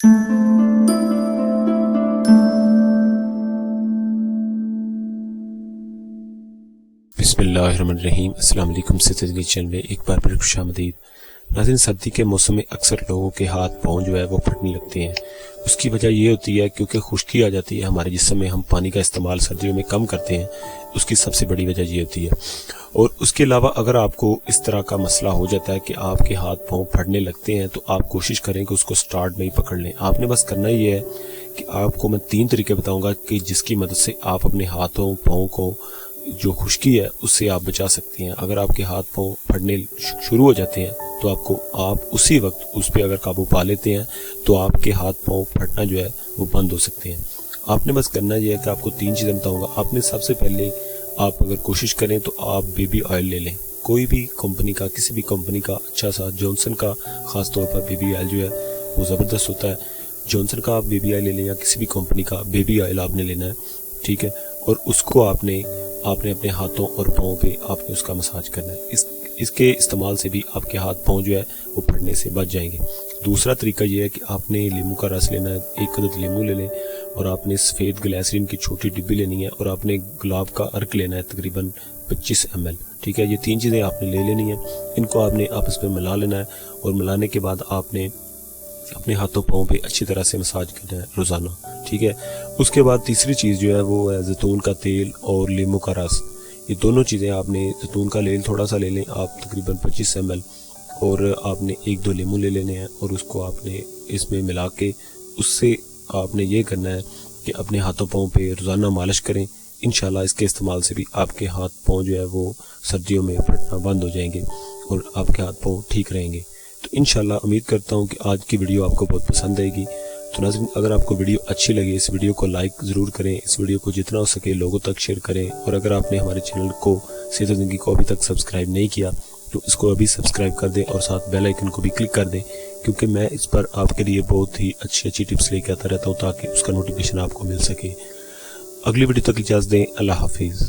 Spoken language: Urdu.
بسم اللہ الرحمن الرحیم۔ السلام علیکم، زندگی چینل میں ایک بار پھر خوش آمدید۔ ناظرین، سردی کے موسم میں اکثر لوگوں کے ہاتھ پاؤں جو ہے وہ پھٹنے لگتے ہیں۔ اس کی وجہ یہ ہوتی ہے کیونکہ خشکی آ جاتی ہے ہمارے جسم میں، ہم پانی کا استعمال سردیوں میں کم کرتے ہیں، اس کی سب سے بڑی وجہ یہ ہوتی ہے۔ اور اس کے علاوہ اگر آپ کو اس طرح کا مسئلہ ہو جاتا ہے کہ آپ کے ہاتھ پاؤں پھٹنے لگتے ہیں تو آپ کوشش کریں کہ اس کو سٹارٹ میں ہی پکڑ لیں۔ آپ نے بس کرنا یہ ہے کہ آپ کو میں 3 طریقے بتاؤں گا کہ جس کی مدد سے آپ اپنے ہاتھوں پاؤں کو جو خشکی ہے اس سے آپ بچا سکتے ہیں۔ اگر آپ کے ہاتھ پاؤں پھٹنے شروع ہو جاتے ہیں تو آپ اسی وقت اس پہ اگر قابو پا لیتے ہیں تو آپ کے ہاتھ پاؤں پھٹنا جو ہے وہ بند ہو سکتے ہیں۔ آپ نے بس کرنا یہ ہے کہ آپ کو 3 چیزیں بتاؤں گا۔ آپ نے سب سے پہلے آپ اگر کوشش کریں تو آپ بیبی آئل لے لیں، کوئی بھی کمپنی کا، کسی بھی کمپنی کا اچھا سا، جانسن کا خاص طور پر بیبی آئل جو ہے وہ زبردست ہوتا ہے۔ جانسن کا آپ بیبی آئل لے لیں یا کسی بھی کمپنی کا بیبی آئل آپ نے لینا ہے، ٹھیک ہے۔ اور اس کو آپ نے اپنے ہاتھوں اور پاؤں پہ آپ نے اس کا مساج کرنا ہے۔ اس کے استعمال سے بھی آپ کے ہاتھ پاؤں جو ہے وہ پھٹنے سے بچ جائیں گے۔ دوسرا طریقہ یہ ہے کہ آپ نے لیمو کا رس لینا ہے، 1 عدد لیمو لے لیں، اور آپ نے سفید گلیسرین کی چھوٹی ڈبی لینی ہے، اور آپ نے گلاب کا عرق لینا ہے تقریباً 25 ml، ٹھیک ہے۔ یہ 3 چیزیں آپ نے لے لینی ہیں، ان کو آپ نے آپس میں ملا لینا ہے، اور ملانے کے بعد آپ نے اپنے ہاتھوں پاؤں پہ اچھی طرح سے مساج کرنا ہے روزانہ، ٹھیک ہے۔ اس کے بعد تیسری چیز جو ہے وہ ہے زیتون کا تیل اور لیمو کا رس۔ یہ دونوں چیزیں آپ نے، زیتون کا تیل تھوڑا سا لے لیں آپ تقریباً 25 ml، اور آپ نے 1-2 لیمو لے لینے ہیں، اور اس کو آپ نے اس میں ملا کے اس سے آپ نے یہ کرنا ہے کہ اپنے ہاتھوں پاؤں پہ روزانہ مالش کریں۔ انشاءاللہ اس کے استعمال سے بھی آپ کے ہاتھ پاؤں جو ہے وہ سردیوں میں پھٹنا بند ہو جائیں گے اور آپ کے ہاتھ پاؤں ٹھیک رہیں گے۔ تو انشاءاللہ امید کرتا ہوں کہ آج کی ویڈیو آپ کو بہت پسند آئے گی۔ تو ناظرین، اگر آپ کو ویڈیو اچھی لگے اس ویڈیو کو لائک ضرور کریں، اس ویڈیو کو جتنا ہو سکے لوگوں تک شیئر کریں، اور اگر آپ نے ہمارے چینل کو صحت و زندگی کو ابھی تک سبسکرائب نہیں کیا تو اس کو ابھی سبسکرائب کر دیں، اور ساتھ بیل آئیکن کو بھی کلک کر دیں، کیونکہ میں اس پر آپ کے لیے بہت ہی اچھی ٹپس لے کے آتا رہتا ہوں تاکہ اس کا نوٹیفیکیشن آپ کو مل سکے۔ اگلی ویڈیو تک اجازت دیں، اللہ حافظ۔